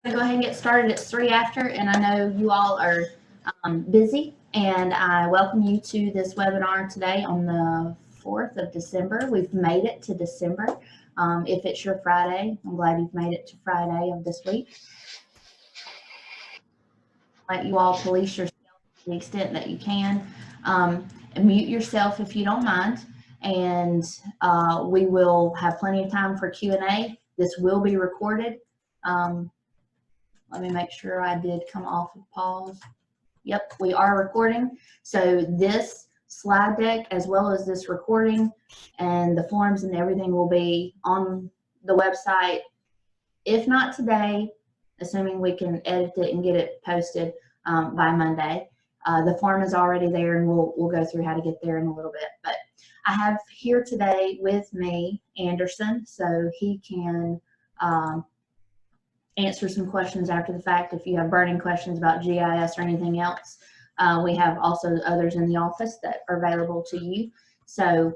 Go ahead and get started. It's 3 after, and I know you all are busy, and I welcome you to this webinar today on the 4th of December. We've made it to December. If it's your Friday, I'm glad you've made it to Friday of this week. Let you all police yourself to the extent that you can. Mute yourself if you don't mind, and we will have plenty of time for Q&A. This will be recorded. Let me make sure I did come off of pause. Yep, we are recording. So this slide deck, as well as this recording and the forms and everything, will be on the website, if not today, assuming we can edit it and get it posted by Monday. The form is already there, and we'll go through how to get there in a little bit. But I have here today with me Anderson, so he can answer some questions after the fact if you have burning questions about GIS or anything else. We have also others in the office that are available to you. So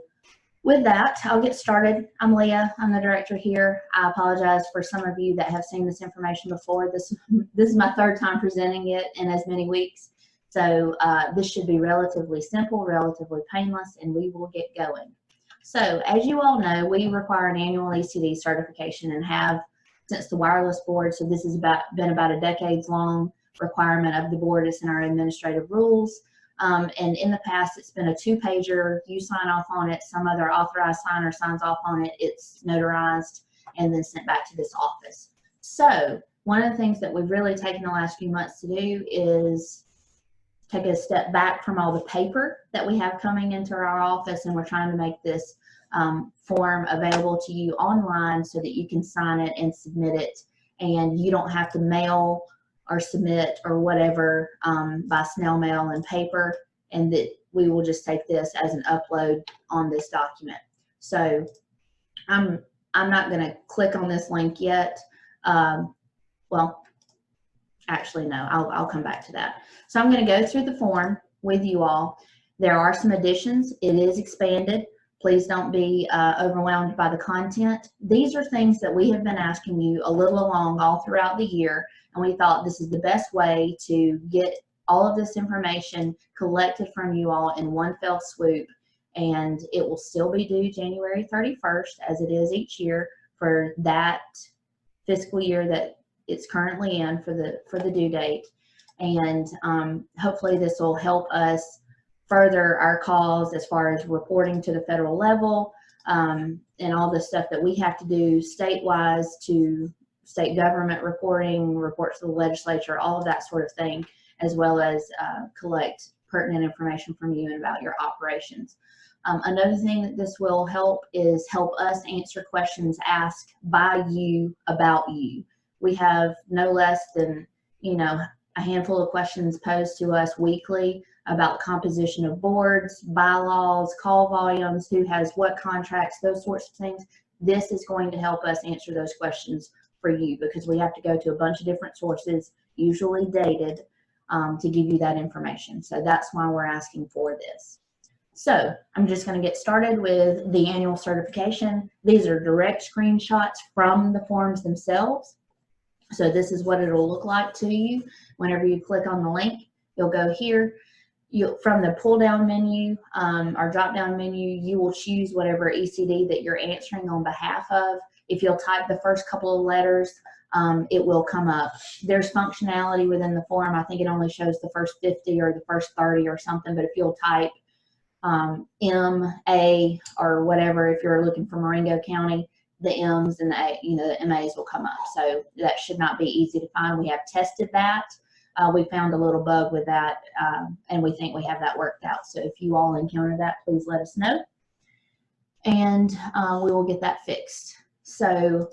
with that, I'll get started. I'm Leah. I'm the director here. I apologize for some of you that have seen this information before. This is my third time presenting it in as many weeks. So this should be relatively simple, relatively painless, and we will get going. So as you all know, we require an annual ECD certification and have since the wireless board. So this has been about a decades-long requirement of the board. It's in our administrative rules. And in the past, it's been a 2-pager. You sign off on it. Some other authorized signer signs off on it. It's notarized and then sent back to this office. So one of the things that we've really taken the last few months to do is take a step back from all the paper that we have coming into our office, and we're trying to make this form available to you online so that you can sign it and submit it, and you don't have to mail or submit or whatever by snail mail and paper, and that we will just take this as an upload on this document. So I'm not going to click on this link yet. Well, actually no, I'll come back to that. So I'm going to go through the form with you all. There are some additions. It is expanded. Please don't be overwhelmed by the content. These are things that we have been asking you a little along all throughout the year, and we thought this is the best way to get all of this information collected from you all in one fell swoop, and it will still be due January 31st, as it is each year for that fiscal year that it's currently in for the due date. And hopefully this will help us further our cause as far as reporting to the federal level and all the stuff that we have to do state-wise to state government reporting, reports to the legislature, all of that sort of thing, as well as collect pertinent information from you and about your operations. Another thing that this will help is help us answer questions asked by you about you. We have no less than, a handful of questions posed to us weekly about composition of boards, bylaws, call volumes, who has what contracts, those sorts of things. This is going to help us answer those questions for you, because we have to go to a bunch of different sources, usually dated, to give you that information. So that's why we're asking for this. So I'm just going to get started with the annual certification. These are direct screenshots from the forms themselves. So this is what it'll look like to you. Whenever you click on the link, you'll go here. From the pull down menu or drop down menu, you will choose whatever ECD that you're answering on behalf of. If you'll type the first couple of letters, it will come up. There's functionality within the form. I think it only shows the first 50 or the first 30 or something, but if you'll type M-A or whatever, if you're looking for Marengo County, the M's and the A, the MAs will come up. So that should not be easy to find. We have tested that. We found a little bug with that, and we think we have that worked out. So if you all encounter that, please let us know, and we will get that fixed. So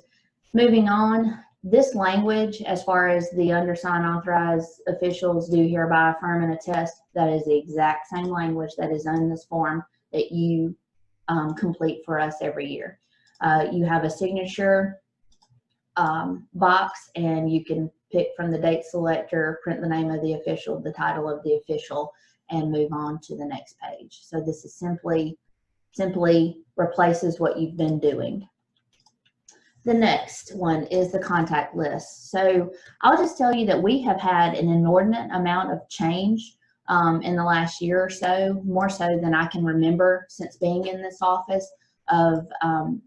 moving on, this language, as far as the undersigned authorized officials do hereby affirm and attest, that is the exact same language that is on this form that you complete for us every year. You have a signature box, and you can pick from the date selector, print the name of the official, the title of the official, and move on to the next page. So this is simply replaces what you've been doing. The next one is the contact list. So I'll just tell you that we have had an inordinate amount of change in the last year or so, more so than I can remember since being in this office, of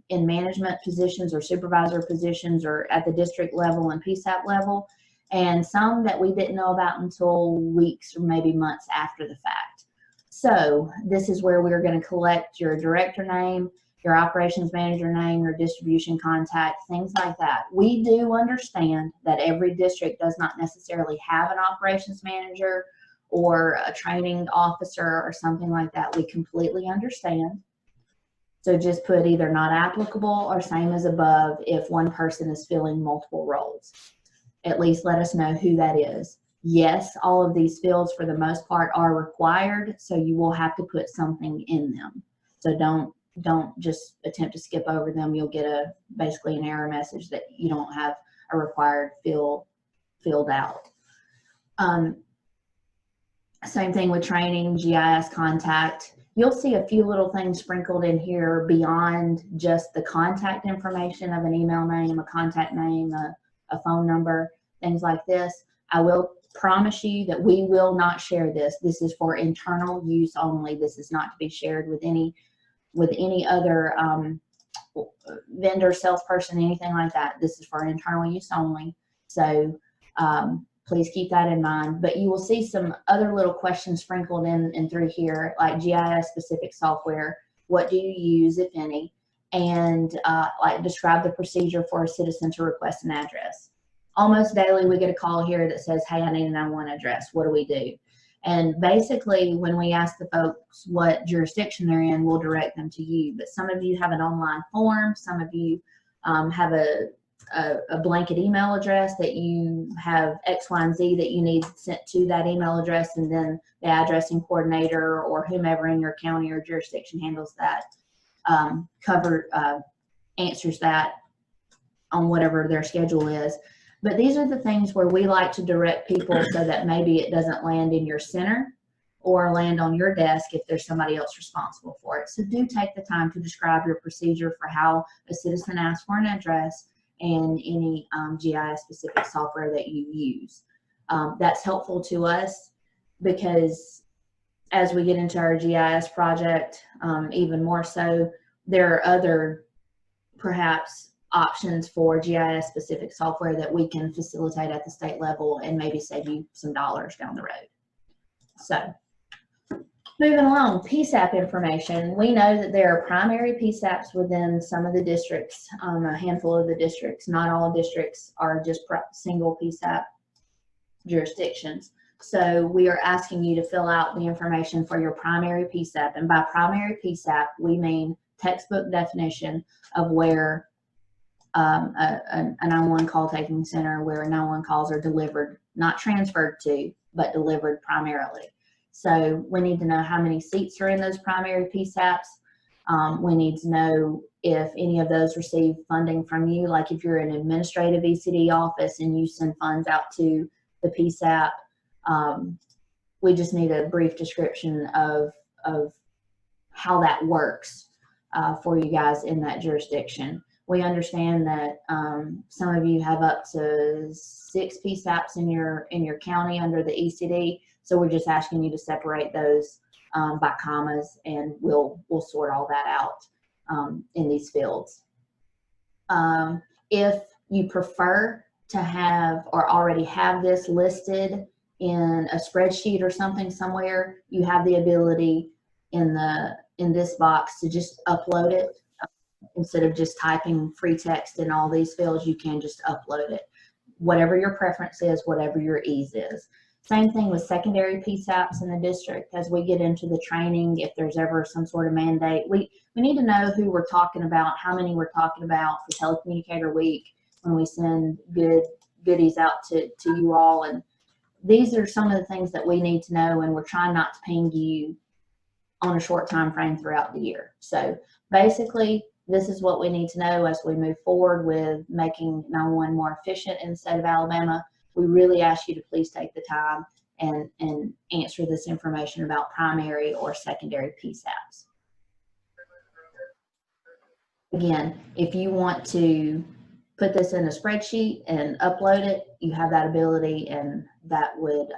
in management positions or supervisor positions or at the district level and PSAP level, and some that we didn't know about until weeks or maybe months after the fact. So this is where we're going to collect your director name, your operations manager name, your distribution contact, things like that. We do understand that every district does not necessarily have an operations manager or a training officer or something like that. We completely understand. So just put either not applicable or same as above if one person is filling multiple roles. At least let us know who that is. Yes, all of these fields for the most part are required, so you will have to put something in them. So don't just attempt to skip over them. You'll get basically an error message that you don't have a required field filled out. Same thing with training, GIS contact. You'll see a few little things sprinkled in here beyond just the contact information of an email name, a contact name, a phone number, things like this. I will promise you that we will not share this. This is for internal use only. This is not to be shared with any other vendor, salesperson, anything like that. This is for internal use only. So please keep that in mind. But you will see some other little questions sprinkled in and through here, like GIS specific software. What do you use, if any? And like describe the procedure for a citizen to request an address. Almost daily we get a call here that says, hey, I need a 911 address. What do we do? And basically when we ask the folks what jurisdiction they're in, we'll direct them to you. But some of you have an online form. Some of you have a blanket email address that you have X, Y, and Z that you need sent to that email address, and then the addressing coordinator or whomever in your county or jurisdiction handles that answers that on whatever their schedule is. But these are the things where we like to direct people so that maybe it doesn't land in your center or land on your desk if there's somebody else responsible for it. So do take the time to describe your procedure for how a citizen asks for an address and any GIS specific software that you use. That's helpful to us because as we get into our GIS project, even more so, there are other perhaps options for GIS specific software that we can facilitate at the state level and maybe save you some dollars down the road. So moving along, PSAP information. We know that there are primary PSAPs within some of the districts, a handful of the districts. Not all districts are just single PSAP jurisdictions. So we are asking you to fill out the information for your primary PSAP. And by primary PSAP, we mean textbook definition of where a 911 call taking center, where 911 calls are delivered, not transferred to, but delivered primarily. So we need to know how many seats are in those primary PSAPs. We need to know if any of those receive funding from you, like if you're an administrative ECD office and you send funds out to the PSAP. We just need a brief description of how that works for you guys in that jurisdiction. We understand that some of you have up to 6 PSAPs in your county under the ECD, so we're just asking you to separate those by commas, and we'll sort all that out in these fields. If you prefer to have or already have this listed in a spreadsheet or something somewhere, you have the ability in this box to just upload it. Instead of just typing free text in all these fields, you can just upload it. Whatever your preference is, whatever your ease is. Same thing with secondary PSAPs in the district. As we get into the training, if there's ever some sort of mandate, we need to know who we're talking about, how many we're talking about for Telecommunicator Week when we send goodies out to you all. And these are some of the things that we need to know, and we're trying not to ping you on a short time frame throughout the year. So basically, this is what we need to know as we move forward with making 911 more efficient in the state of Alabama. We really ask you to please take the time and answer this information about primary or secondary PSAPs. Again, if you want to put this in a spreadsheet and upload it, you have that ability, and that would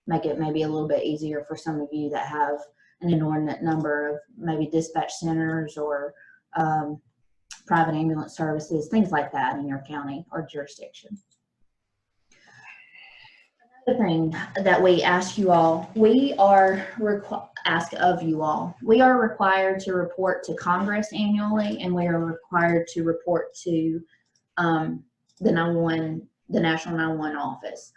make it maybe a little bit easier for some of you that have an inordinate number of maybe dispatch centers or private ambulance services, things like that in your county or jurisdiction. Another thing that we ask you all, we are required to report to Congress annually, and we are required to report to the National 911 Office.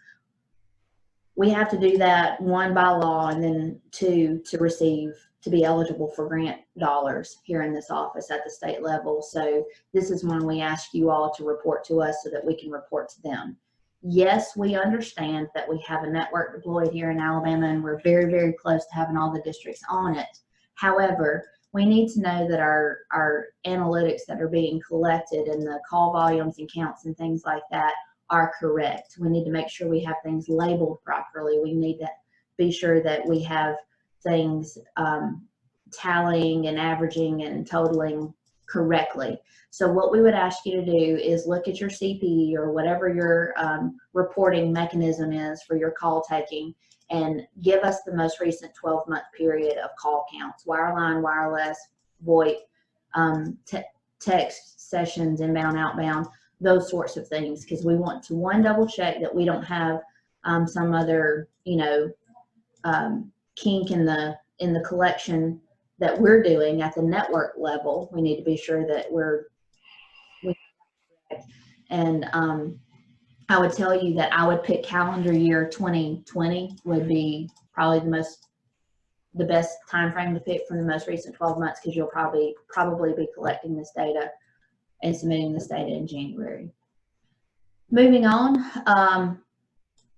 We have to do that, one, by law, and then two, to be eligible for grant dollars here in this office at the state level. So this is when we ask you all to report to us so that we can report to them. Yes, we understand that we have a network deployed here in Alabama, and we're very, very close to having all the districts on it. However, we need to know that our analytics that are being collected and the call volumes and counts and things like that are correct. We need to make sure we have things labeled properly. We need to be sure that we have things tallying and averaging and totaling correctly. So what we would ask you to do is look at your CPE or whatever your reporting mechanism is for your call taking, and give us the most recent 12-month period of call counts, wireline, wireless, VoIP, text sessions, inbound, outbound, those sorts of things, because we want to, one, double check that we don't have some other, kink in the collection that we're doing at the network level. We need to be sure that and I would tell you that I would pick calendar year 2020 would be probably the best time frame to pick from the most recent 12 months, because you'll probably be collecting this data and submitting this data in January. Moving on,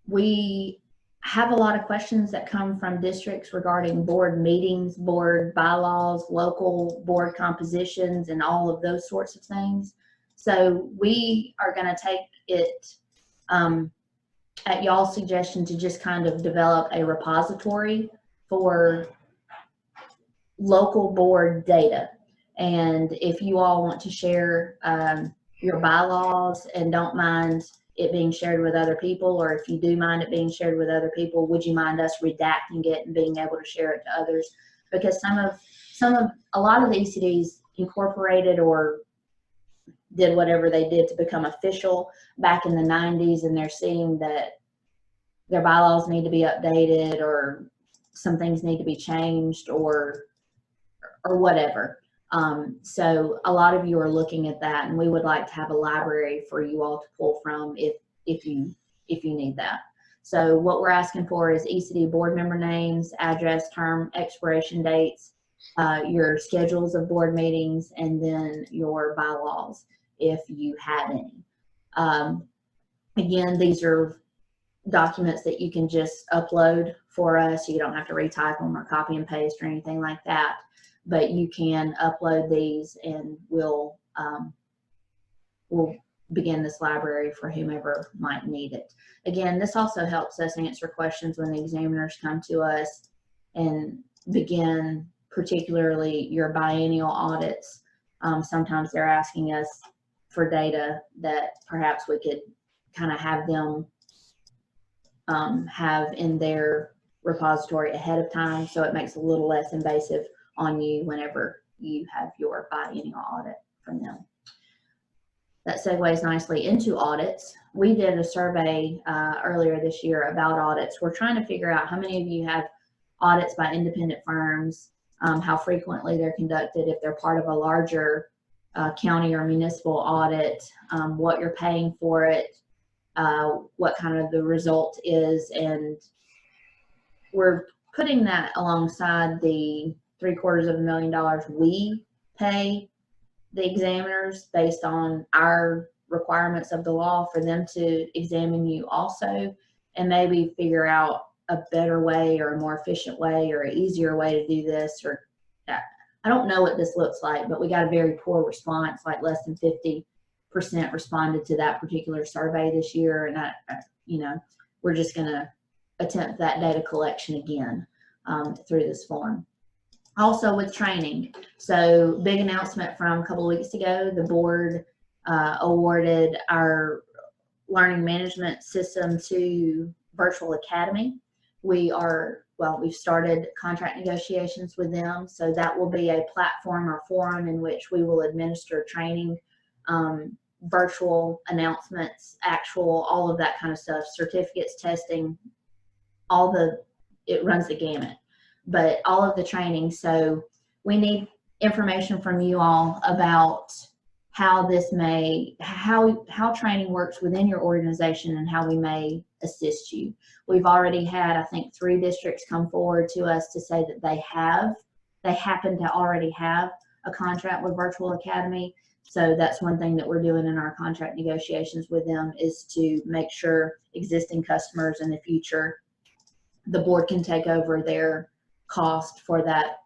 we have a lot of questions that come from districts regarding board meetings, board bylaws, local board compositions, and all of those sorts of things. So we are going to take it at y'all's suggestion to just kind of develop a repository for local board data. And if you all want to share your bylaws and don't mind it being shared with other people, or if you do mind it being shared with other people, would you mind us redacting it and being able to share it to others? Because a lot of the ECDs incorporated or did whatever they did to become official back in the 90s, and they're seeing that their bylaws need to be updated, or some things need to be changed, or whatever. So a lot of you are looking at that, and we would like to have a library for you all to pull from if you need that. So what we're asking for is ECD board member names, address, term, expiration dates, your schedules of board meetings, and then your bylaws if you have any. Again, these are documents that you can just upload for us. You don't have to retype them or copy and paste or anything like that, but you can upload these, and we'll begin this library for whomever might need it. Again, this also helps us answer questions when the examiners come to us and begin, particularly your biennial audits. Sometimes they're asking us for data that perhaps we could kind of have them have in their repository ahead of time, so it makes it a little less invasive on you whenever you have your biennial audit from them. That segues nicely into audits. We did a survey earlier this year about audits. We're trying to figure out how many of you have audits by independent firms, how frequently they're conducted, if they're part of a larger county or municipal audit, what you're paying for it, what kind of the result is, and we're putting that alongside the $750,000 we pay the examiners based on our requirements of the law for them to examine you also, and maybe figure out a better way or a more efficient way or an easier way to do this. Or I don't know what this looks like, but we got a very poor response, like less than 50% responded to that particular survey this year, and we're just going to attempt that data collection again through this form. Also with training, so big announcement from a couple of weeks ago, the board awarded our learning management system to Virtual Academy. We've started contract negotiations with them, so that will be a platform or forum in which we will administer training, virtual announcements, all of that kind of stuff, certificates, testing, it runs the gamut, but all of the training. So we need information from you all about how training works within your organization and how we may assist you. We've already had, I think, 3 districts come forward to us to say that they happen to already have a contract with Virtual Academy. So that's one thing that we're doing in our contract negotiations with them, is to make sure existing customers in the future, the board can take over their cost for that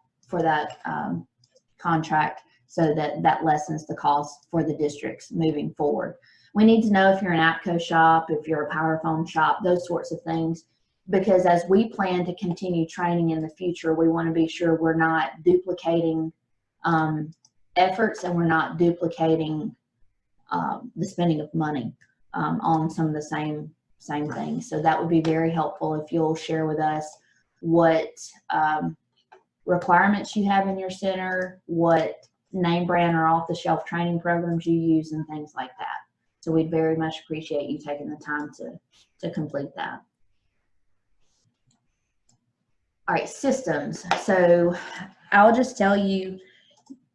contract, so that lessens the cost for the districts moving forward. We need to know if you're an APCO shop, if you're a PowerPhone shop, those sorts of things, because as we plan to continue training in the future, we want to be sure we're not duplicating efforts, and we're not duplicating the spending of money on some of the same things. So that would be very helpful if you'll share with us what requirements you have in your center, what name brand or off-the-shelf training programs you use, and things like that. So we'd very much appreciate you taking the time to complete that. All right, systems. So I'll just tell you,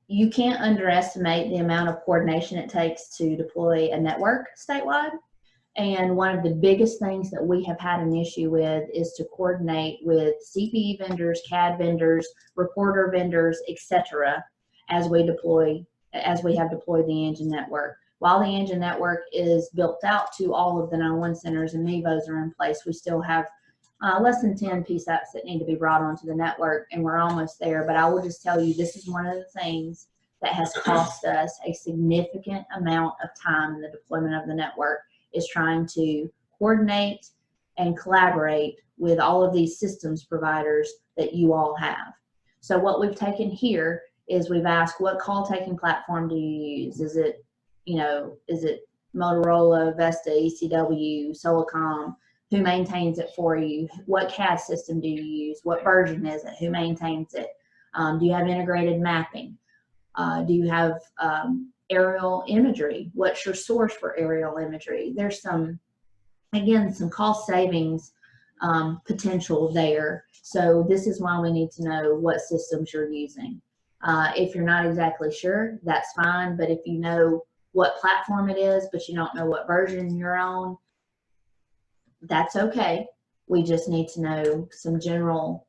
you can't underestimate the amount of coordination it takes to deploy a network statewide. And one of the biggest things that we have had an issue with is to coordinate with CPE vendors, CAD vendors, recorder vendors, etc., as we have deployed the engine network. While the engine network is built out to all of the 911 centers and MEVOs are in place, we still have less than 10 PSAPs that need to be brought onto the network, and we're almost there. But I will just tell you, this is one of the things that has cost us a significant amount of time in the deployment of the network, is trying to coordinate and collaborate with all of these systems providers that you all have. So what we've taken here is we've asked, what call taking platform do you use? Is it Motorola, Vesta, ECW, Solacom? Who maintains it for you? What CAD system do you use? What version is it? Who maintains it? Do you have integrated mapping? Do you have aerial imagery? What's your source for aerial imagery? There's some cost savings potential there. So this is why we need to know what systems you're using. If you're not exactly sure, that's fine. But if you know what platform it is, but you don't know what version you're on, that's okay. We just need to know some general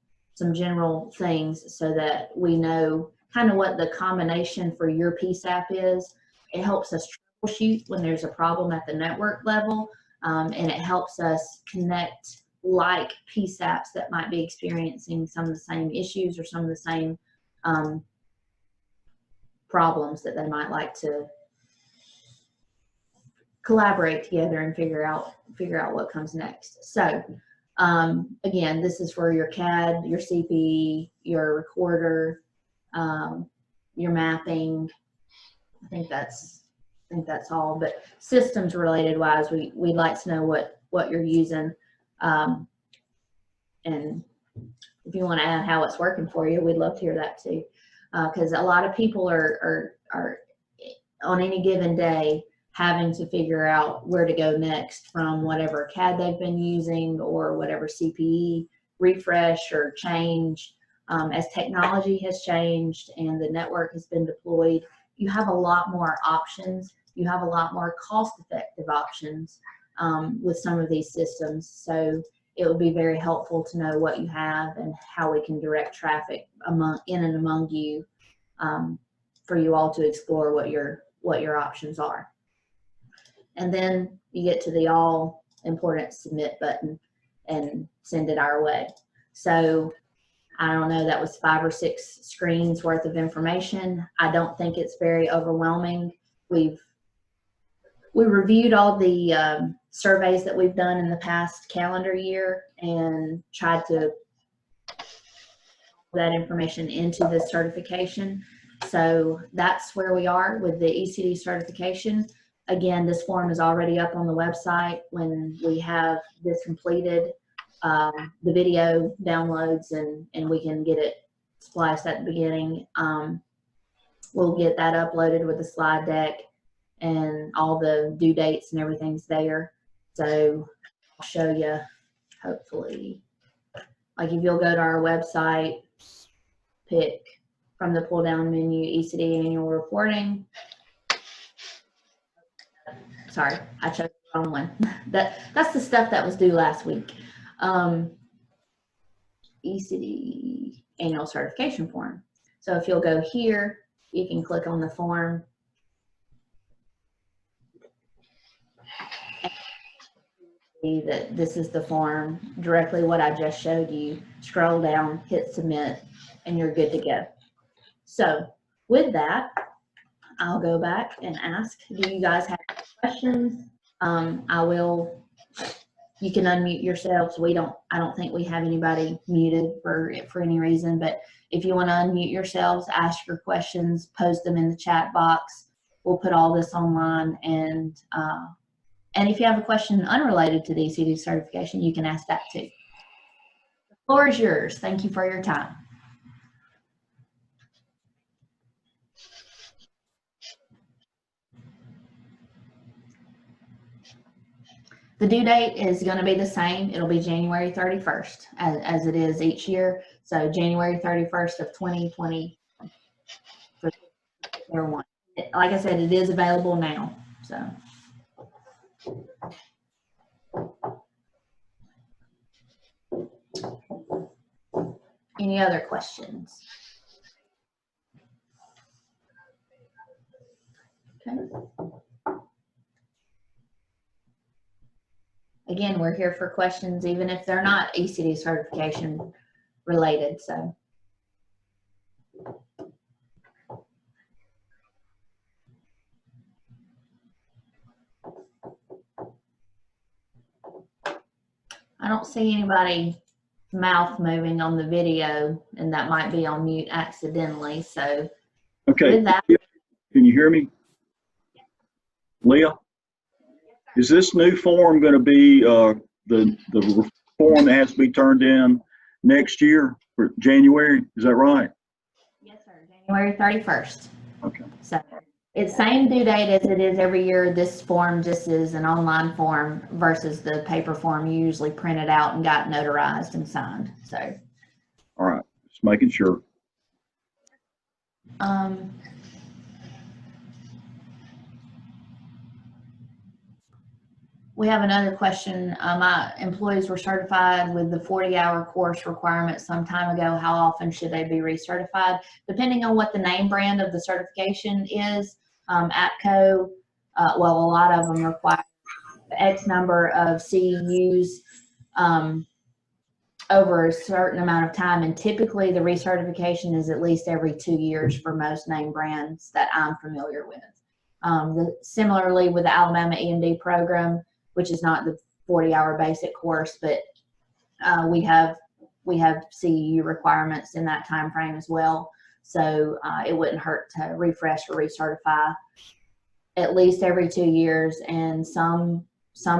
things so that we know kind of what the combination for your PSAP is. It helps us troubleshoot when there's a problem at the network level, and it helps us connect like PSAPs that might be experiencing some of the same issues or some of the same problems that they might like to collaborate together and figure out what comes next. So again, this is for your CAD, your CPE, your recorder, your mapping. I think that's all. But systems related wise, we'd like to know what you're using, and if you want to add how it's working for you, we'd love to hear that too, because a lot of people are on any given day having to figure out where to go next from whatever CAD they've been using or whatever CPE refresh or change. As technology has changed and the network has been deployed, you have a lot more options. You have a lot more cost-effective options with some of these systems. So it would be very helpful to know what you have and how we can direct traffic in and among you, for you all to explore what your options are. And then you get to the all important submit button and send it our way. So I don't know, that was 5 or 6 screens worth of information. I don't think it's very overwhelming. We reviewed all the surveys that we've done in the past calendar year and tried to put that information into this certification. So that's where we are with the ECD certification. Again, this form is already up on the website. When we have this completed, the video downloads and we can get it spliced at the beginning. We'll get that uploaded with the slide deck and all the due dates and everything's there. So I'll show you, hopefully, like if you'll go to our website, pick from the pull down menu, ECD Annual Reporting. Sorry, I chose the wrong one. That's the stuff that was due last week. ECD Annual Certification Form. So if you'll go here, you can click on the form. See that this is the form, directly what I just showed you. Scroll down, hit submit, and you're good to go. So with that, I'll go back and ask, do you guys have questions? You can unmute yourselves. I don't think we have anybody muted for any reason, but if you want to unmute yourselves, ask your questions, post them in the chat box. We'll put all this online, and if you have a question unrelated to the ECD certification, you can ask that too. The floor is yours. Thank you for your time. The due date is going to be the same. It'll be January 31st as it is each year. So January 31st of 2020 for everyone. Like I said, it is available now. So. Any other questions? Okay. Again, we're here for questions, even if they're not ECD certification related. So. I don't see anybody mouth moving on the video, and that might be on mute accidentally. So, okay. With that, can you hear me? Leah? Is this new form going to be the form that has to be turned in next year for January? Is that right? Yes, sir. January 31st. Okay. So it's same due date as it is every year. This form just is an online form versus the paper form you usually printed out and got notarized and signed. So. All right. Just making sure. We have another question. My employees were certified with the 40-hour course requirement some time ago. How often should they be recertified? Depending on what the name brand of the certification is, APCO, well, a lot of them require X number of CEUs over a certain amount of time, and typically the recertification is at least every 2 years for most name brands that I'm familiar with. Similarly with the Alabama EMD program, which is not the 40-hour basic course, but we have CEU requirements in that time frame as well. So it wouldn't hurt to refresh or recertify at least every 2 years, and some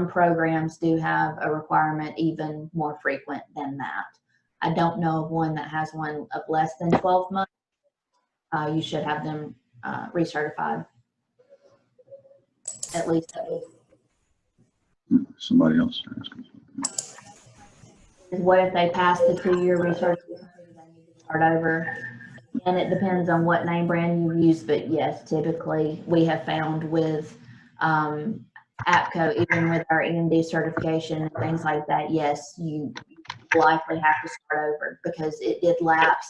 programs do have a requirement even more frequent than that. I don't know of one that has one of less than 12 months. You should have them recertified at least. Somebody else asking. What if they pass the 2-year recertification? They need to start over. And it depends on what name brand you use, but yes, typically we have found with APCO, even with our EMD certification and things like that, yes, you likely have to start over because it did lapse.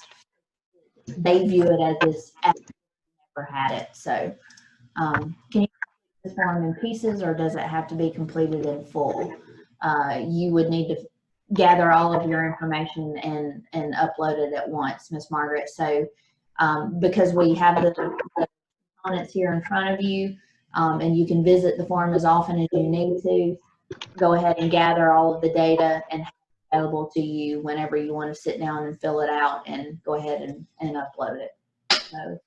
They view it as this never had it. So can you this form in pieces, or does it have to be completed in full? You would need to gather all of your information and upload it at once, Ms. Margaret. So because we have the components here in front of you, and you can visit the form as often as you need to, go ahead and gather all of the data and have it available to you whenever you want to sit down and fill it out and go ahead and upload it. So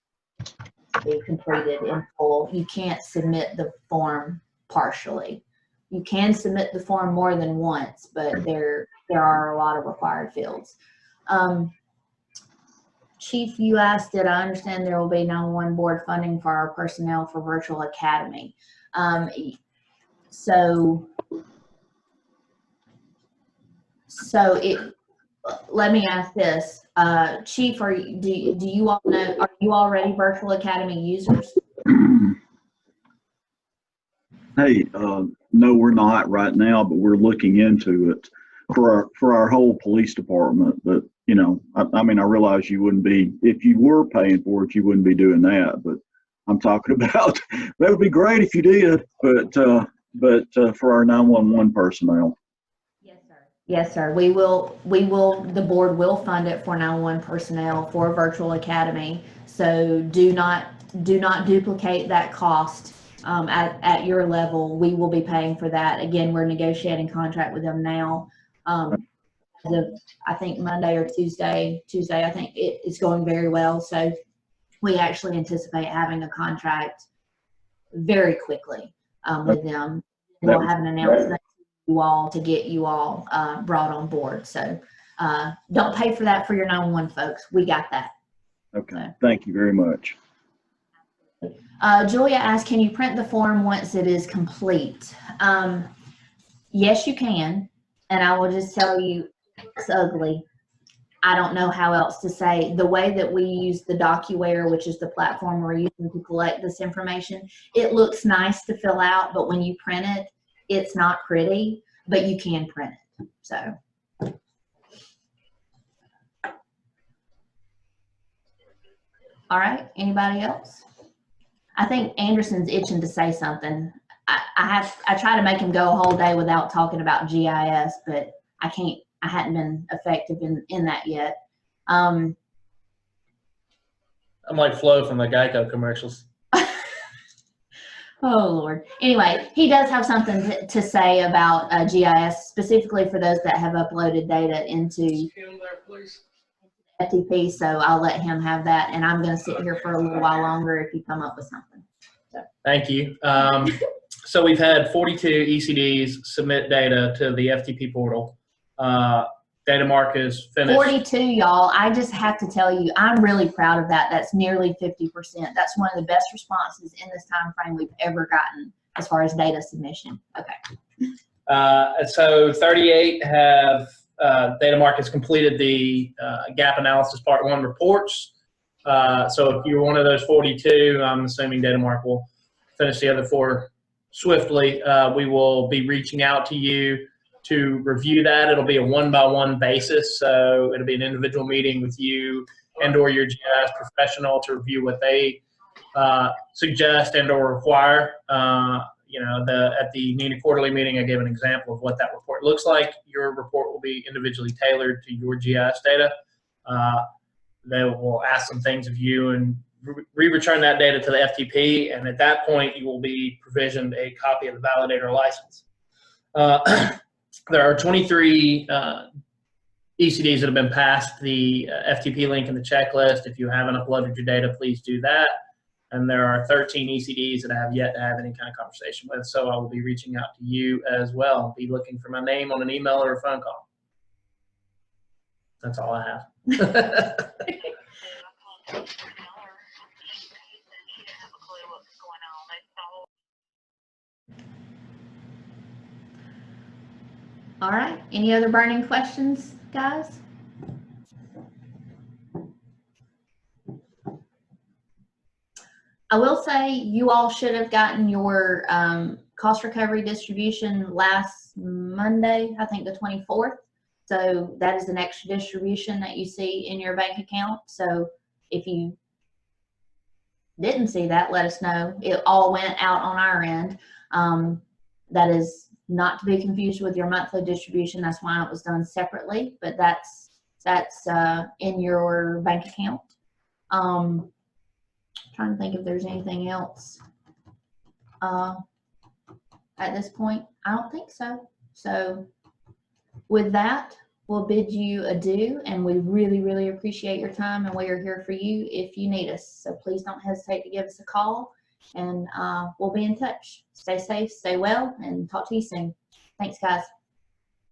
be completed in full. You can't submit the form partially. You can submit the form more than once, but there are a lot of required fields. Chief, you asked, did I understand there will be 911 board funding for our personnel for virtual academy? So let me ask this, Chief, do you all know, are you already virtual academy users? Hey, no, we're not right now, but we're looking into it for our whole police department. But you know, I mean, I realize you wouldn't be, if you were paying for it, you wouldn't be doing that. But I'm talking about that would be great if you did. But for our 911 personnel. Yes, sir. Yes, sir. We will. The board will fund it for 911 personnel for virtual academy. So do not duplicate that cost. At your level, we will be paying for that. Again, we're negotiating contract with them now. I think Monday or Tuesday, I think it's going very well. So we actually anticipate having a contract very quickly with them. We'll have an announcement to you all to get you all brought on board. So don't pay for that for your 911 folks. We got that. Okay. So. Thank you very much. Julia asked, can you print the form once it is complete? Yes, you can. And I will just tell you, it's ugly. I don't know how else to say. The way that we use the DocuWare, which is the platform we're using to collect this information, it looks nice to fill out, but when you print it, it's not pretty, but you can print it. So. All right, anybody else? I think Anderson's itching to say something. I try to make him go a whole day without talking about GIS, but I can't. I hadn't been effective in that yet. I'm like Flo from the Geico commercials. Oh Lord. Anyway, he does have something to say about GIS, specifically for those that have uploaded data into FTP. So I'll let him have that, and I'm going to sit here for a little while longer if you come up with something. So. Thank you. So we've had 42 ECDs submit data to the FTP portal. Data mark is finished. 42, y'all. I just have to tell you, I'm really proud of that. That's nearly 50%. That's one of the best responses in this time frame we've ever gotten as far as data submission. Okay. So 38 have data mark has completed the gap analysis part 1 reports. So if you're one of those 42, I'm assuming data mark will finish the other 4 swiftly. We will be reaching out to you to review that. It'll be a 1-by-1 basis, so it'll be an individual meeting with you and or your GIS professional to review what they suggest and or require. You know, at the NENA quarterly meeting, I gave an example of what that report looks like. Your report will be individually tailored to your GIS data. They will ask some things of you and re-return that data to the FTP, and at that point, you will be provisioned a copy of the validator license. There are 23 ECDs that have been passed the FTP link in the checklist. If you haven't uploaded your data, please do that. And there are 13 ECDs that I have yet to have any kind of conversation with, so I will be reaching out to you as well. Be looking for my name on an email or a phone call. That's all I have. All right. Any other burning questions, guys? I will say you all should have gotten your cost recovery distribution last Monday, I think the 24th. So that is the next distribution that you see in your bank account. So if you didn't see that, let us know. It all went out on our end. That is not to be confused with your monthly distribution. That's why it was done separately, but that's in your bank account. Trying to think if there's anything else at this point. I don't think so. So with that, we'll bid you adieu, and we really, really appreciate your time, and we are here for you if you need us. So please don't hesitate to give us a call, and we'll be in touch. Stay safe, stay well, and talk to you soon. Thanks, guys.